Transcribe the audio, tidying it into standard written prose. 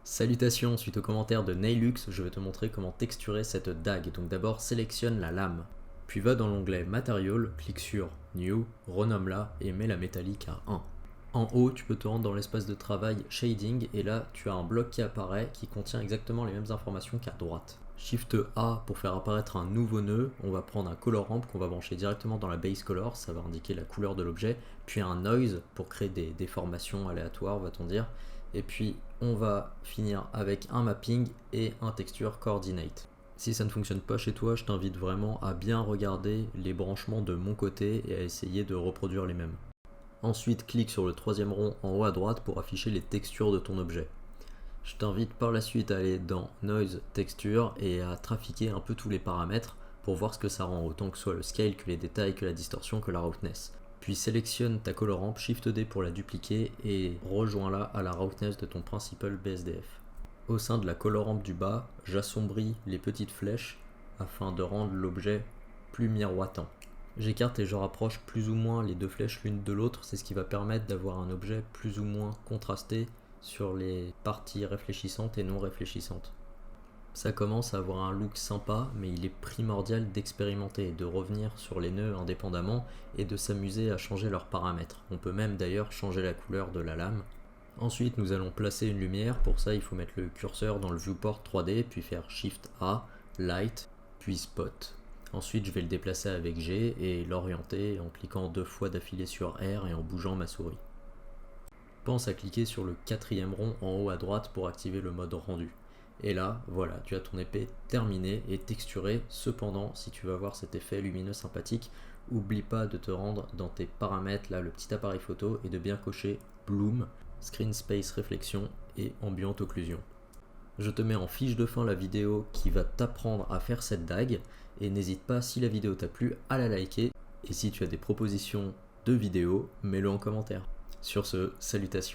Salutations, suite au commentaire de Neilux, je vais te montrer comment texturer cette dague. Donc d'abord sélectionne la lame, puis va dans l'onglet Material, clique sur New, renomme-la et mets la métallique à 1. En haut, tu peux te rendre dans l'espace de travail Shading et là tu as un bloc qui apparaît qui contient exactement les mêmes informations qu'à droite. Shift A pour faire apparaître un nouveau nœud, on va prendre un color ramp qu'on va brancher directement dans la base color, ça va indiquer la couleur de l'objet, puis un noise pour créer des déformations aléatoires va-t-on dire, et puis on va finir avec un mapping et un texture coordinate. Si ça ne fonctionne pas chez toi, je t'invite vraiment à bien regarder les branchements de mon côté et à essayer de reproduire les mêmes. Ensuite, clique sur le troisième rond en haut à droite pour afficher les textures de ton objet. Je t'invite par la suite à aller dans Noise, Texture et à trafiquer un peu tous les paramètres pour voir ce que ça rend, autant que ce soit le scale, que les détails, que la distorsion, que la roughness. Puis sélectionne ta color ramp, Shift D pour la dupliquer et rejoins-la à la roughness de ton principal BSDF. Au sein de la color ramp du bas, j'assombris les petites flèches afin de rendre l'objet plus miroitant. J'écarte et je rapproche plus ou moins les deux flèches l'une de l'autre, c'est ce qui va permettre d'avoir un objet plus ou moins contrasté sur les parties réfléchissantes et non réfléchissantes. Ça commence à avoir un look sympa, mais il est primordial d'expérimenter, de revenir sur les nœuds indépendamment et de s'amuser à changer leurs paramètres. On peut même d'ailleurs changer la couleur de la lame. Ensuite, nous allons placer une lumière. Pour ça, il faut mettre le curseur dans le viewport 3D, puis faire Shift A, Light, puis Spot. Ensuite, je vais le déplacer avec G et l'orienter en cliquant 2 fois d'affilée sur R et en bougeant ma souris. Pense à cliquer sur le quatrième rond en haut à droite pour activer le mode rendu. Et là, voilà, tu as ton épée terminée et texturée. Cependant, si tu veux avoir cet effet lumineux sympathique, oublie pas de te rendre dans tes paramètres, là, le petit appareil photo, et de bien cocher Bloom, Screen Space Réflexion et Ambient Occlusion. Je te mets en fiche de fin la vidéo qui va t'apprendre à faire cette dague, et n'hésite pas, si la vidéo t'a plu, à la liker, et si tu as des propositions de vidéos, mets-le en commentaire. Sur ce, salutations.